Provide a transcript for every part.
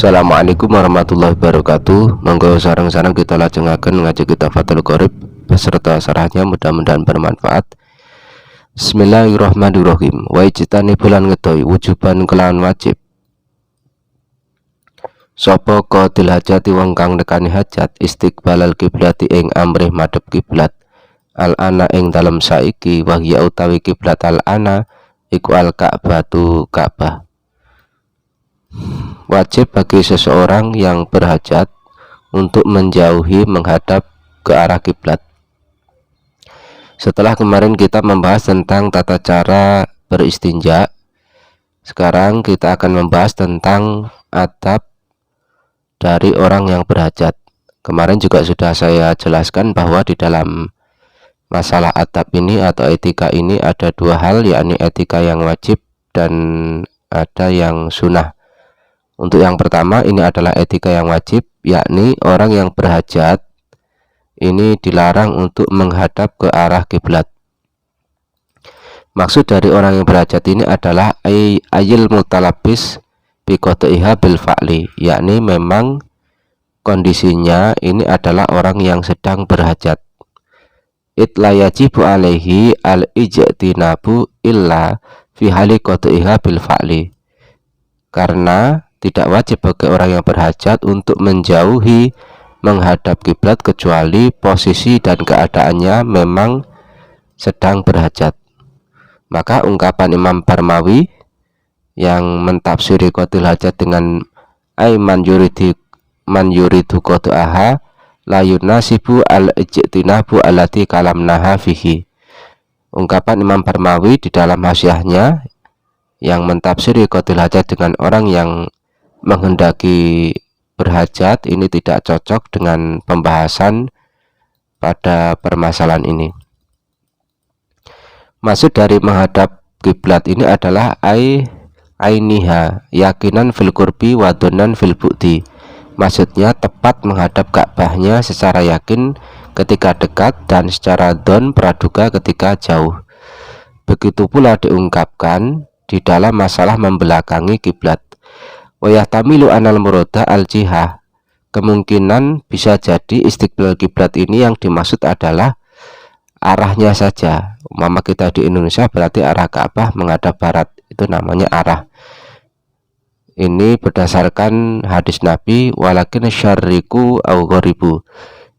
Assalamualaikum warahmatullahi wabarakatuh. Monggo sareng-sareng kita lajengaken ngaji kitab Fathul Qorib beserta sarahnya, mudah-mudahan bermanfaat. Bismillahirrahmanirrahim. Wa ijtani bulan ngedoi wujuban kelawan wajib. Sapa qadil hajati wong kang nekani hajat istiqbalal kiblati ing amrih madhep kiblat. Al ana ing dalem saiki wahya utawi kiblat al ana iku al Ka'batu Ka'bah. Wajib bagi seseorang yang berhajat untuk menjauhi menghadap ke arah kiblat. Setelah kemarin kita membahas tentang tata cara beristinja, sekarang kita akan membahas tentang adab dari orang yang berhajat. Kemarin juga sudah saya jelaskan bahwa di dalam masalah adab ini atau etika ini ada dua hal, yakni etika yang wajib dan ada yang sunnah. Untuk yang pertama ini adalah etika yang wajib, yakni orang yang berhajat ini dilarang untuk menghadap ke arah kiblat. Maksud dari orang yang berhajat ini adalah ayil mutalabis bi qadhiha bil fa'li, yakni memang kondisinya ini adalah orang yang sedang berhajat. It la yajibu alaihi al ijtinabu illa fi hali qadhiha bil fa'li. Karena tidak wajib bagi orang yang berhajat untuk menjauhi menghadap kiblat kecuali posisi dan keadaannya memang sedang berhajat. Maka ungkapan Imam Barmawi yang mentafsiri qadil hajat dengan man yuridu qad'aha la yunasibu al ijtinabu allati kalamnaha fihi. Ungkapan Imam Barmawi di dalam hasyiahnya yang mentafsiri qadil hajat dengan orang yang menghendaki berhajat ini tidak cocok dengan pembahasan pada permasalahan ini. Maksud dari menghadap kiblat ini adalah ainiha yakinan fil qurbi wa donan fil bu'di. Maksudnya tepat menghadap Ka'bahnya secara yakin ketika dekat dan secara don praduga ketika jauh. Begitu pula diungkapkan di dalam masalah membelakangi kiblat. Wayahtamilu anal murada al jihah. Kemungkinan bisa jadi istiqbal kiblat ini yang dimaksud adalah arahnya saja. Umpama kita di Indonesia berarti arah Ka'bah menghadap barat, itu namanya arah. Ini berdasarkan hadis Nabi walakin syarriku au gharibu.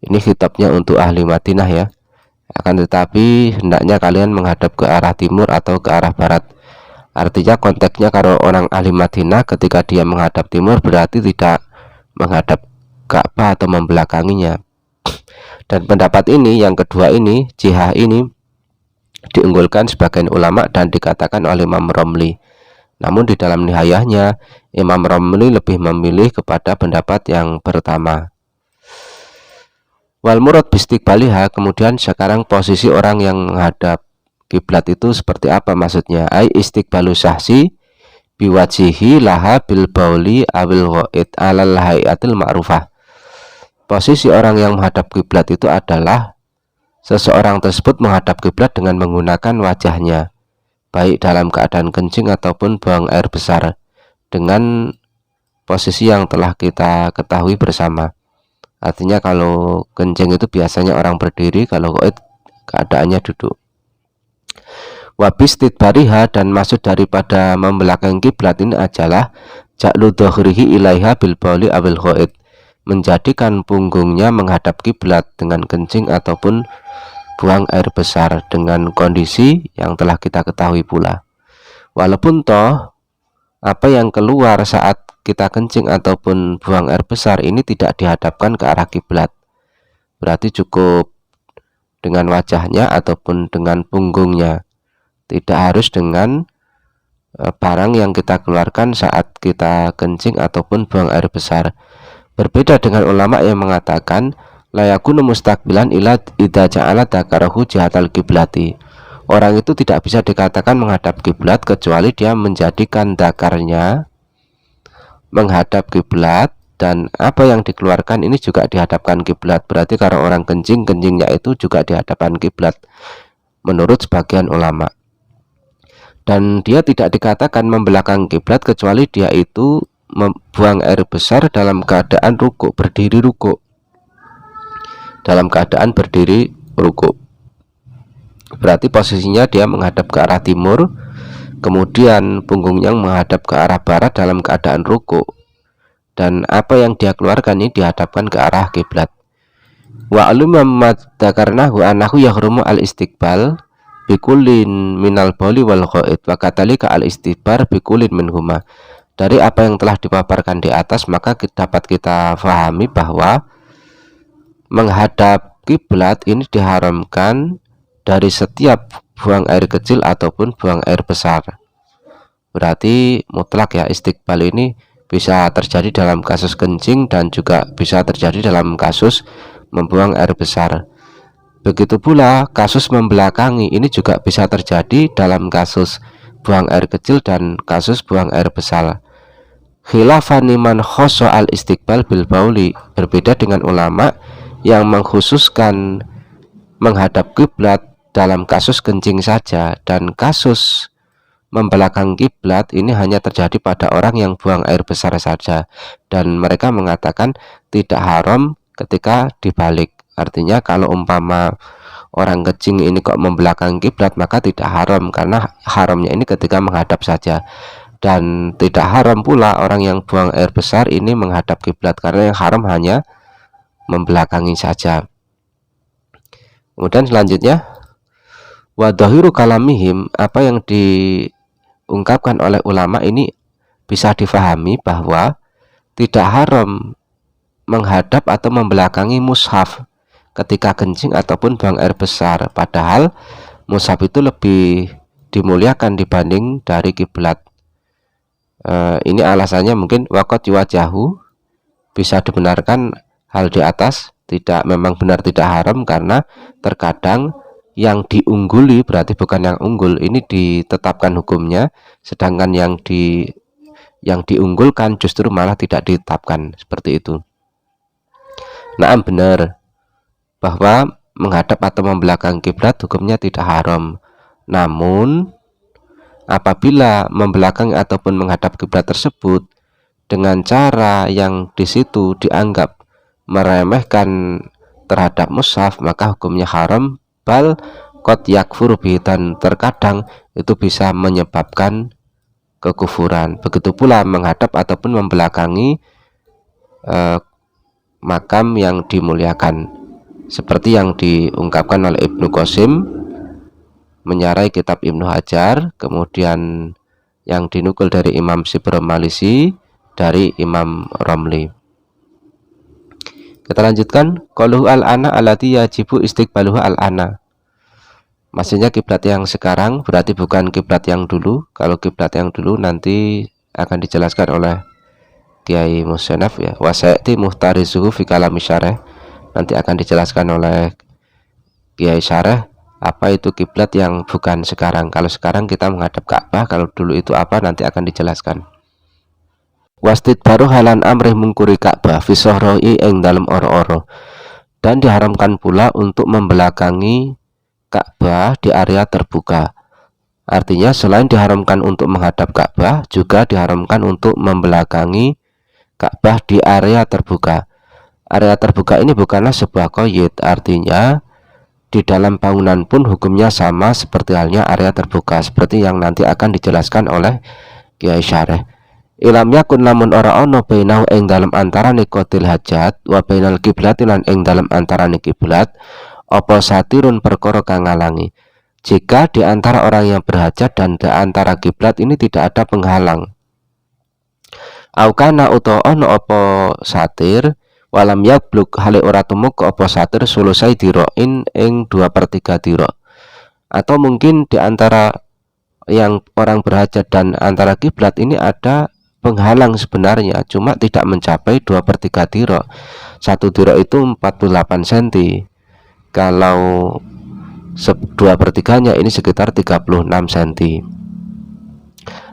Ini khitabnya untuk ahli Madinah ya. Akan tetapi hendaknya kalian menghadap ke arah timur atau ke arah barat. Artinya konteksnya kalau orang ahli Madinah ketika dia menghadap timur berarti tidak menghadap Ka'bah atau membelakanginya. Dan pendapat ini yang kedua ini, jihah ini diunggulkan sebagian ulama dan dikatakan oleh Imam Romli. Namun di dalam nihayahnya Imam Romli lebih memilih kepada pendapat yang pertama. Wal murad bistiqbaliha, kemudian sekarang posisi orang yang menghadap kiblat itu seperti apa maksudnya? Ai istiqbalu sahsi biwajihi laha bil bauli awil ghaid alal hayatil ma'rufah. Posisi orang yang menghadap kiblat itu adalah seseorang tersebut menghadap kiblat dengan menggunakan wajahnya, baik dalam keadaan kencing ataupun buang air besar, dengan posisi yang telah kita ketahui bersama. Artinya kalau kencing itu biasanya orang berdiri, kalau ghaid keadaannya duduk. Wabis tidbariha, dan maksud daripada membelakangi kiblat ini adalah ja'lu dhaghrihi ilaiha bil bauli awil ghaid, menjadikan punggungnya menghadap kiblat dengan kencing ataupun buang air besar dengan kondisi yang telah kita ketahui pula. Walaupun toh apa yang keluar saat kita kencing ataupun buang air besar ini tidak dihadapkan ke arah kiblat, berarti cukup dengan wajahnya ataupun dengan punggungnya. Tidak harus dengan barang yang kita keluarkan saat kita kencing ataupun buang air besar. Berbeda dengan ulama yang mengatakan la yakunu mustaqbilan ila idza ja'ala dzakarahu jihatal kiblati. Orang itu tidak bisa dikatakan menghadap kiblat kecuali dia menjadikan dakarnya menghadap kiblat dan apa yang dikeluarkan ini juga dihadapkan kiblat. Berarti kalau orang kencing, kencingnya itu juga dihadapkan kiblat menurut sebagian ulama. Dan dia tidak dikatakan membelakangi kiblat kecuali dia itu buang air besar dalam keadaan rukuk, berdiri rukuk. Dalam keadaan berdiri rukuk. Berarti posisinya dia menghadap ke arah timur, kemudian punggungnya menghadap ke arah barat dalam keadaan rukuk. Dan apa yang dia keluarkan ini dihadapkan ke arah kiblat. Wa alumma dzakarnahu annahu yahrumu al-istiqbal bikulin minal bauli wal ghaid wa katalika al-istighbar bikulin minhuma. Dari apa yang telah dipaparkan di atas, maka dapat kita fahami bahwa menghadap kiblat ini diharamkan dari setiap buang air kecil ataupun buang air besar. Berarti mutlak ya, istiqbal ini bisa terjadi dalam kasus kencing dan juga bisa terjadi dalam kasus membuang air besar. Begitu pula kasus membelakangi ini juga bisa terjadi dalam kasus buang air kecil dan kasus buang air besar. Khilafan man khoso al istiqbal bil bauli, berbeda dengan ulama yang mengkhususkan menghadap kiblat dalam kasus kencing saja, dan kasus membelakangi kiblat ini hanya terjadi pada orang yang buang air besar saja, dan mereka mengatakan tidak haram ketika dibalik. Artinya kalau umpama orang kencing ini kok membelakangi kiblat, maka tidak haram, karena haramnya ini ketika menghadap saja. Dan tidak haram pula orang yang buang air besar ini menghadap kiblat, karena yang haram hanya membelakangi saja. Kemudian selanjutnya, wa dhahiru kalamihim, apa yang diungkapkan oleh ulama ini bisa difahami bahwa tidak haram menghadap atau membelakangi mushaf ketika kencing ataupun buang air besar, padahal mushaf itu lebih dimuliakan dibanding dari kiblat. Ini alasannya mungkin waqat wajahu, bisa dibenarkan hal di atas, memang benar tidak haram, karena terkadang yang diungguli, berarti bukan yang unggul, ini ditetapkan hukumnya, sedangkan yang diunggulkan justru malah tidak ditetapkan, seperti itu. Nah, benar bahwa menghadap atau membelakangi kiblat hukumnya tidak haram. Namun apabila membelakangi ataupun menghadap kiblat tersebut dengan cara yang di situ dianggap meremehkan terhadap mushaf, maka hukumnya haram, bal qad yakfur bihi, dan terkadang itu bisa menyebabkan kekufuran. Begitu pula menghadap ataupun membelakangi makam yang dimuliakan, seperti yang diungkapkan oleh Ibnu Qasim menyarai kitab Ibnu Hajar, kemudian yang dinukul dari Imam Sibrom Malisi dari Imam Romli. Kita lanjutkan, qaluhu al-ana allati yajibu istiqbaluhu al-ana. Maksudnya kiblat yang sekarang berarti bukan kiblat yang dulu. Kalau kiblat yang dulu nanti akan dijelaskan oleh Kiai Musyanaf ya. Wa sayati muhtarizuhu fi kalami syarah. Nanti akan dijelaskan oleh Kiai Syarah apa itu kiblat yang bukan sekarang. Kalau sekarang kita menghadap Ka'bah, kalau dulu itu apa nanti akan dijelaskan. Wastid baru halan amrih mengkuri Ka'bah fi sohroi ing dalam oro-oro, dan diharamkan pula untuk membelakangi Ka'bah di area terbuka. Artinya selain diharamkan untuk menghadap Ka'bah, juga diharamkan untuk membelakangi Ka'bah di area terbuka. Area terbuka ini bukanlah sebuah qayd, artinya di dalam bangunan pun hukumnya sama seperti halnya area terbuka, seperti yang nanti akan dijelaskan oleh Kiai Syareh. Ilam yakun lamun ora ono bainahu ing dalam antarane qatil hajat wa bainal kiblati lan ing dalam antarane kiblat apa satirun perkara kang ngalangi. Jika di antara orang yang berhajat dan di antara kiblat ini tidak ada penghalang. Aukana utawa ono apa satir walam yabluk hale ora tumuk apa satir sulusai diroin ing 2/3 diro. Atau mungkin di antara yang orang berhajat dan antara kiblat ini ada penghalang sebenarnya, cuma tidak mencapai 2/3 diro. 1 diro itu 48 cm. Kalau 2/3-nya ini sekitar 36 cm.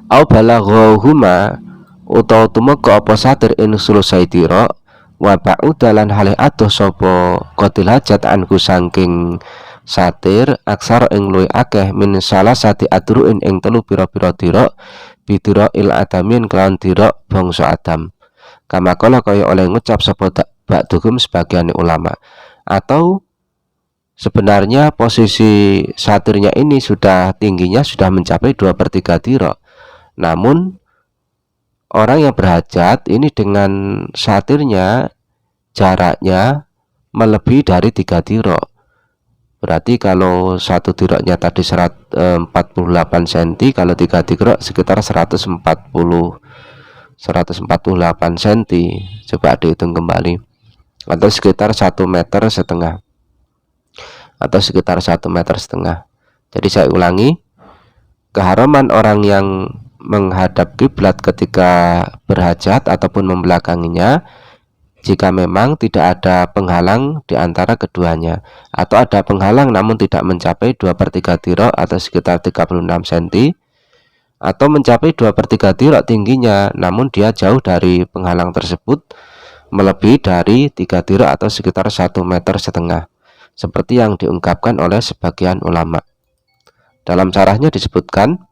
Au balaghahuma utawa tumuk apa satir ing sulusai diro wa ba'udalan halih atuh sapa qatil hajat anku saking satir aksar ing luwih akeh min salah sati adruin ing telu pira-pira dira bidira il adamin kelawan dira bangsa Adam. Kama kala kaya oleh ngucap sapa ba'dhum sebagian ulama. Atau sebenarnya posisi satirnya ini tingginya sudah mencapai 2/3 dira. Namun orang yang berhajat ini dengan satirnya jaraknya melebihi dari 3 dira. Berarti kalau satu diroknya tadi 48 cm, kalau 3 dirok sekitar 148 cm. Coba dihitung kembali. Atau sekitar 1,5 meter, atau sekitar 1,5 meter. Jadi saya ulangi, keharaman orang yang menghadap kiblat ketika berhajat ataupun membelakanginya jika memang tidak ada penghalang di antara keduanya, atau ada penghalang namun tidak mencapai 2/3 dira atau sekitar 36 cm, atau mencapai 2/3 dira tingginya namun dia jauh dari penghalang tersebut melebihi dari 3 dira atau sekitar 1,5 meter, seperti yang diungkapkan oleh sebagian ulama. Dalam syarahnya disebutkan,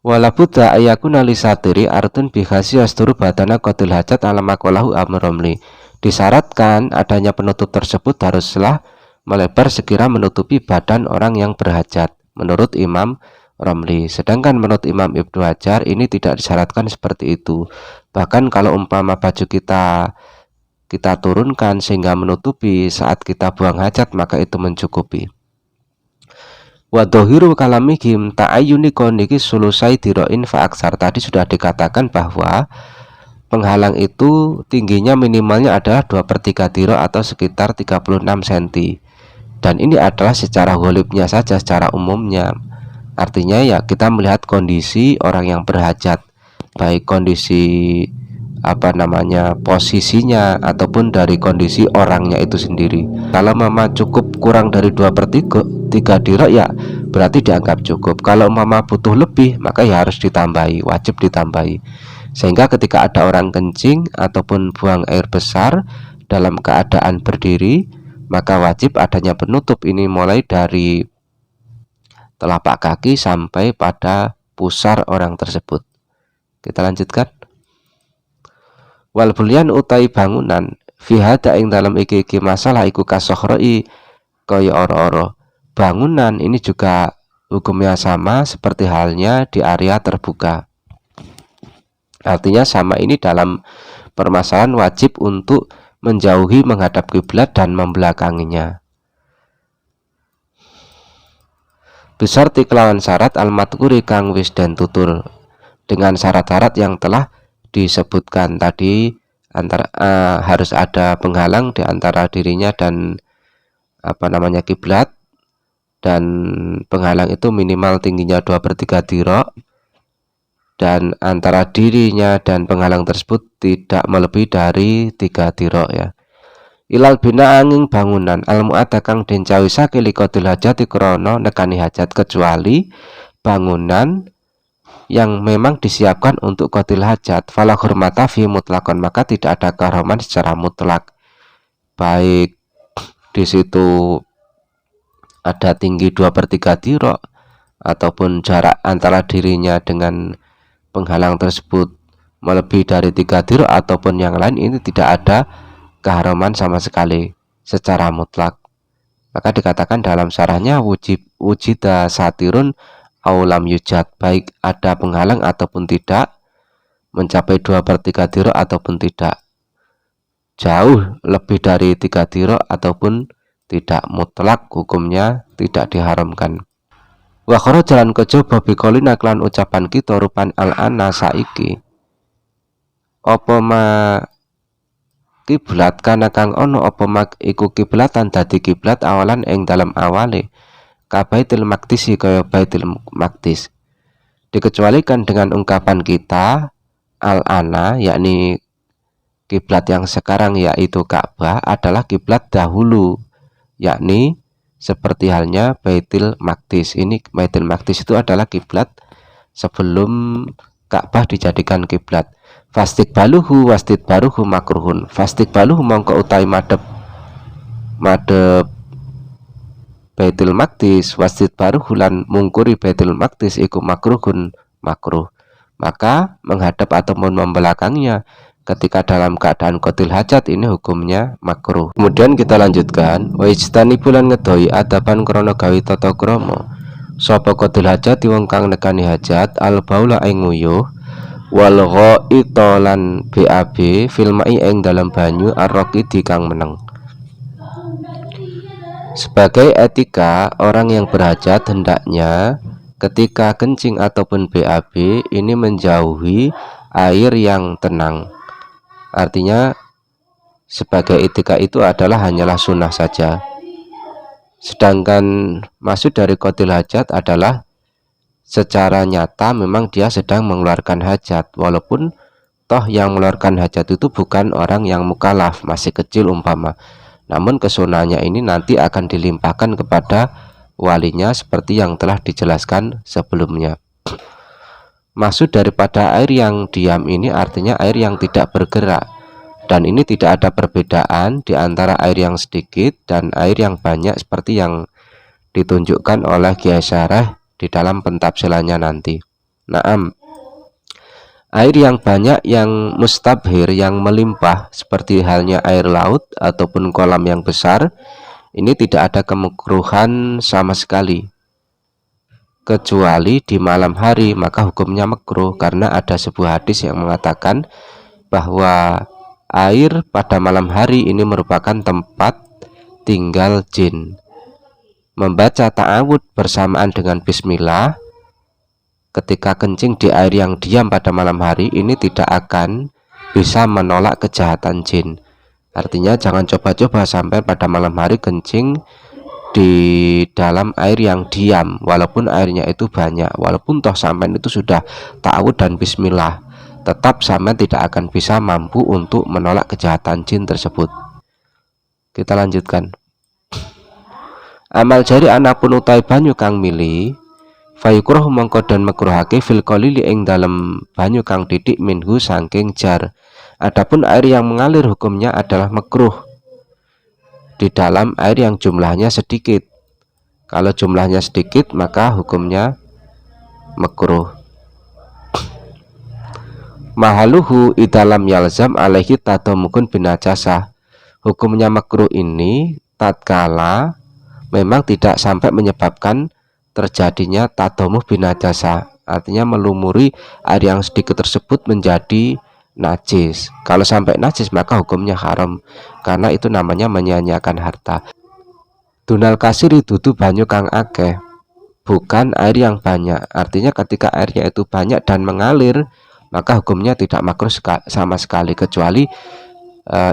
wala buddha ayakuna lisatiri artun bihasi asturu badana qatil hajat ala maqalahu amromli. Disyaratkan adanya penutup tersebut haruslah melebar sekira menutupi badan orang yang berhajat menurut Imam Romli. Sedangkan menurut Imam Ibnu Hajar ini tidak disyaratkan seperti itu. Bahkan kalau umpama baju kita turunkan sehingga menutupi saat kita buang hajat, maka itu mencukupi. Wa dhahiru kalamihim ta'ayyuni koniki sulusai diroin fa aksar. Tadi sudah dikatakan bahwa penghalang itu tingginya minimalnya adalah 2/3 dira atau sekitar 36 cm. Dan ini adalah secara ghalibnya saja, secara umumnya. Artinya ya kita melihat kondisi orang yang berhajat, baik kondisi posisinya ataupun dari kondisi orangnya itu sendiri. Kalau mama cukup kurang dari 2/3 dira ya berarti dianggap cukup. Kalau mama butuh lebih maka ya harus ditambahi, wajib ditambahi. Sehingga ketika ada orang kencing ataupun buang air besar dalam keadaan berdiri, maka wajib adanya penutup. Ini mulai dari telapak kaki sampai pada pusar orang tersebut. Kita lanjutkan. Wal bulyan utai bangunan fi hada ing dalam iki masalah iku kasohroi kaya ora-ora. Bangunan ini juga hukumnya sama seperti halnya di area terbuka. Artinya sama ini dalam permasalahan wajib untuk menjauhi menghadap kiblat dan membelakanginya. Besar tiklawan syarat al-madkuri kang wis den tutur, dengan syarat-syarat yang telah disebutkan tadi, harus ada penghalang di antara dirinya dan kiblat, dan penghalang itu minimal tingginya 2/3 dira, dan antara dirinya dan penghalang tersebut tidak melebihi dari 3 dira ya. Ilal bina angin bangunan al mu'adda kang den cawisake liqatil hajati krana nekani hajat, kecuali bangunan yang memang disiapkan untuk qatil hajat, fala hurmata fi mutlaqan, maka tidak ada kehormatan secara mutlak. Baik di situ ada tinggi 2/3 dira ataupun jarak antara dirinya dengan penghalang tersebut melebihi dari 3 dira ataupun yang lain, ini tidak ada keharaman sama sekali secara mutlak. Maka dikatakan dalam syarahnya wujida satirun aulam yujad, baik ada penghalang ataupun tidak, mencapai 2/3 dira ataupun tidak, jauh lebih dari 3 dira ataupun tidak, mutlak hukumnya tidak diharamkan. Wa jalan kejaba biqolina klan ucapan kita rupan al-ana saiki apa ma kiblat kana kang ono apa mak iku kiblatan dadi kiblat awalan ing dalam awale ka Baitul Maqdis kaya Baitul Maqdis. Dikecualikan dengan ungkapan kita al-ana, yakni kiblat yang sekarang yaitu Ka'bah adalah kiblat dahulu, yakni seperti halnya Baitul Maqdis. Ini Baitul Maqdis itu adalah kiblat sebelum Ka'bah dijadikan kiblat. Fastik baluhu wastit baruhu makruhun. Fastik baluhu mongko utai madep Baitul Maqdis wastidbaruhu lan mungkuri Baitul Maqdis iku makruhun makruh. Maka menghadap ataupun membelakangnya ketika dalam keadaan qatil hajat ini hukumnya makruh. Kemudian kita lanjutkan, wa ijtani bulan ngedoi adaban krana gawe tata krama sapa qatil hajat wong kang nekani hajat al baula ing nguyuh wal ghaita lan BAB filmai ing dalam banyu arraqidi kang meneng. Sebagai etika, orang yang berhajat hendaknya ketika kencing ataupun BAB ini menjauhi air yang tenang. Artinya sebagai etika itu adalah hanyalah sunnah saja. Sedangkan maksud dari qatil hajat adalah secara nyata memang dia sedang mengeluarkan hajat, walaupun toh yang mengeluarkan hajat itu bukan orang yang mukallaf, masih kecil umpama. Namun kesunahnya ini nanti akan dilimpahkan kepada walinya seperti yang telah dijelaskan sebelumnya. Maksud daripada air yang diam ini artinya air yang tidak bergerak, dan ini tidak ada perbedaan di antara air yang sedikit dan air yang banyak seperti yang ditunjukkan oleh Kiai Syarah di dalam pentafsilannya nanti. Naam, air yang banyak yang mustabhir, yang melimpah seperti halnya air laut ataupun kolam yang besar, ini tidak ada kemekruhan sama sekali kecuali di malam hari, maka hukumnya makruh karena ada sebuah hadis yang mengatakan bahwa air pada malam hari ini merupakan tempat tinggal jin. Membaca ta'awud bersamaan dengan bismillah ketika kencing di air yang diam pada malam hari ini tidak akan bisa menolak kejahatan jin. Artinya jangan coba-coba sampai pada malam hari kencing di dalam air yang diam, walaupun airnya itu banyak, walaupun toh sampai itu sudah ta'awud dan bismillah, tetap sampai tidak akan bisa mampu untuk menolak kejahatan jin tersebut. Kita lanjutkan. Amal jari anapun utai banyu kang mili fayukroh mongko dan makruhake fil qalili ing dalam banyu kang titik minhu saking jar. Adapun air yang mengalir hukumnya adalah makruh di dalam air yang jumlahnya sedikit. Kalau jumlahnya sedikit maka hukumnya makruh. Mahaluhu idalam yalzam alaihi tatamukun binajasah. Hukumnya makruh ini tatkala memang tidak sampai menyebabkan terjadinya tadamuh binajasa, artinya melumuri air yang sedikit tersebut menjadi najis. Kalau sampai najis maka hukumnya haram karena itu namanya menyia-nyiakan harta. Dunal kasiri dudu banyu kang akeh, bukan air yang banyak. Artinya ketika airnya itu banyak dan mengalir maka hukumnya tidak makruh sama sekali kecuali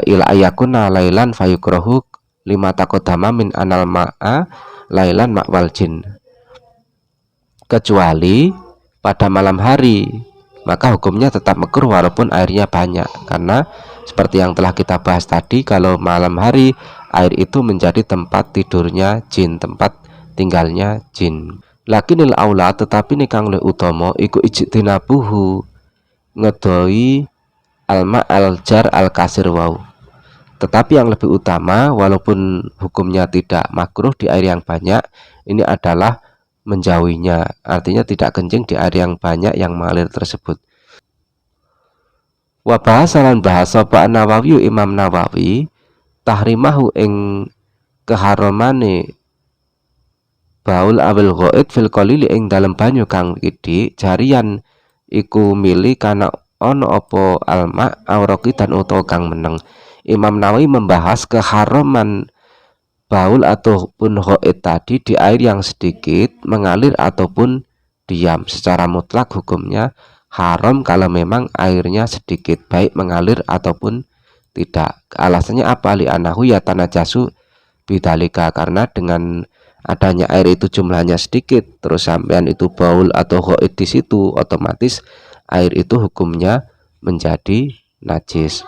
ila ayakuna lailan fayukrohu lima takodama min anal ma'a lailan ma'wal jin. Kecuali pada malam hari maka hukumnya tetap makruh walaupun airnya banyak, karena seperti yang telah kita bahas tadi, kalau malam hari air itu menjadi tempat tidurnya jin, tempat tinggalnya jin. Lakinil aula, tetapi nikang le utomo iku ijtinabuhu ngedoi alma aljar al kasir wau. Tetapi yang lebih utama walaupun hukumnya tidak makruh di air yang banyak, ini adalah menjauhinya, artinya tidak kencing di air yang banyak yang mengalir tersebut. Wa bahasalan bahasa Pak Nawawi Imam Nawawi tahrimahu ing keharamane baul awil ghaid fil qalili ing dalam banyu kang iki jarian iku mili kana ono opo alma auraki dan utawa kang meneng. Imam Nawawi membahas keharaman baul ataupun ghaid tadi di air yang sedikit mengalir ataupun diam. Secara mutlak hukumnya haram kalau memang airnya sedikit, baik mengalir ataupun tidak. Alasannya apa? Li anahu yatanajasu bidalika, karena dengan adanya air itu jumlahnya sedikit terus sampean itu baul atau ghaid di situ, otomatis air itu hukumnya menjadi najis.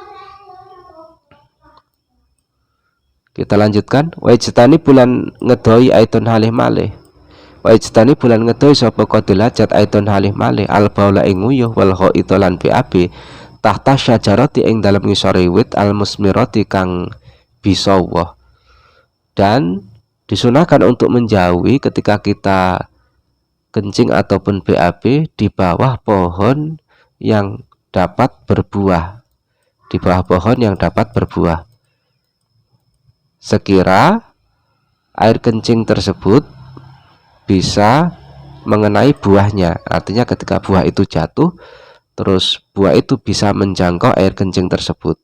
Kita lanjutkan. Wa ijtani bulan ngedoi aitun halih malih. Wa ijtani bulan ngedoi sapa qatil hajat aitun halih malih al baula ing nguyuh wal ghaita lan BAB tahta syajarati ing dalem ngisore wit al musmirati kang bisa woh. Dan Disunahkan untuk menjauhi ketika kita kencing ataupun BAB di bawah pohon yang dapat berbuah, di bawah pohon yang dapat berbuah. Sekira air kencing tersebut bisa mengenai buahnya, artinya ketika buah itu jatuh, terus buah itu bisa menjangkau air kencing tersebut.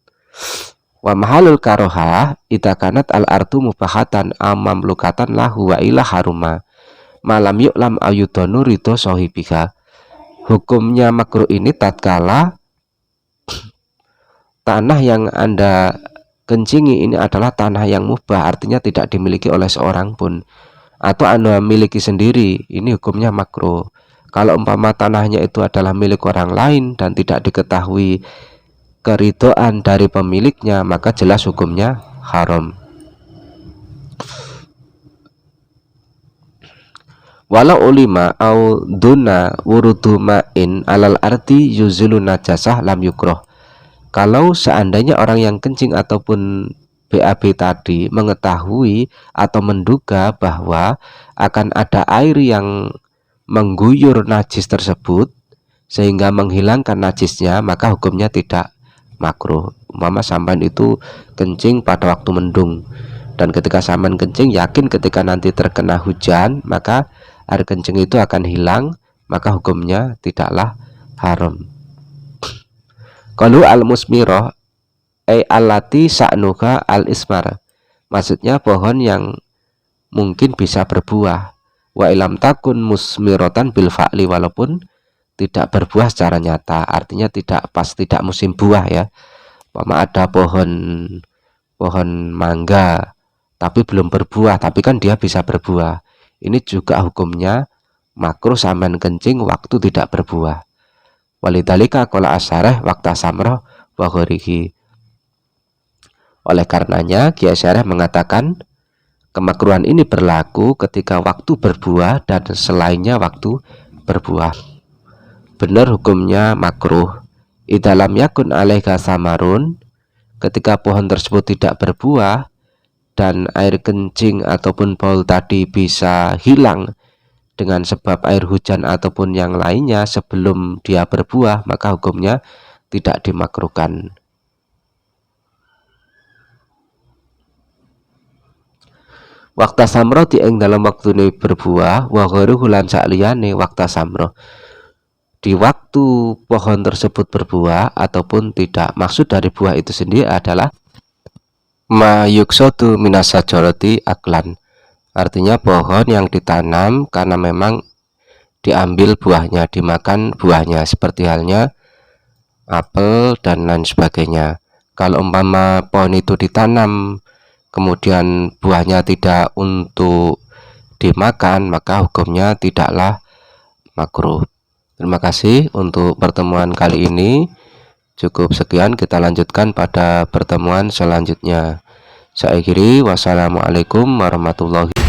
Wa mahalul karohah idza kanat al ardu mubahatan amam lukatan lahu wa ila haruma malam yu'lam ayudonu ridho sohibika. Hukumnya makruh ini tatkala tanah yang Anda kencingi ini adalah tanah yang mubah, artinya tidak dimiliki oleh seorang pun, atau Anda miliki sendiri, ini hukumnya makruh. Kalau umpama tanahnya itu adalah milik orang lain dan tidak diketahui keridhaan dari pemiliknya, maka jelas hukumnya haram. Walau ulima au duna wurudu ma'in alal arti yuzilu najasah lam yukroh. Kalau seandainya orang yang kencing ataupun BAB tadi mengetahui atau menduga bahwa akan ada air yang mengguyur najis tersebut sehingga menghilangkan najisnya, maka hukumnya tidak makruh. Umpama sampan itu kencing pada waktu mendung, dan ketika sampan kencing yakin ketika nanti terkena hujan maka air kencing itu akan hilang, maka hukumnya tidaklah haram. Qalu al-musmiroh allati sa'nuka al-ismar, maksudnya pohon yang mungkin bisa berbuah. Wa ilam takun musmirotan bil fa'li, walaupun tidak berbuah secara nyata, artinya tidak musim buah ya. Umpama ada pohon mangga tapi belum berbuah, tapi kan dia bisa berbuah, ini juga hukumnya makruh sampean kencing waktu tidak berbuah. Walidhalika qala asyarih waqta samroh wa ghorihi. Oleh karenanya Ki Asyarih mengatakan kemakruhan ini berlaku ketika waktu berbuah dan selainnya waktu berbuah. Benar hukumnya makruh idalam yakun alaika samarun, ketika pohon tersebut tidak berbuah dan air kencing ataupun baul tadi bisa hilang dengan sebab air hujan ataupun yang lainnya sebelum dia berbuah, maka hukumnya tidak dimakruhkan. Waktu samroh dieng dalam waktu ini berbuah, wa ghairuhu lan sakliyane waktu samroh, di waktu pohon tersebut berbuah ataupun tidak. Maksud dari buah itu sendiri adalah ma yuksodu minasajarati aklan, artinya pohon yang ditanam karena memang diambil buahnya, dimakan buahnya, seperti halnya apel dan lain sebagainya. Kalau umpama pohon itu ditanam kemudian buahnya tidak untuk dimakan, maka hukumnya tidaklah makruh. Terima kasih untuk pertemuan kali ini. Cukup sekian, kita lanjutkan pada pertemuan selanjutnya. Saya akhiri, wassalamualaikum warahmatullahi wabarakatuh.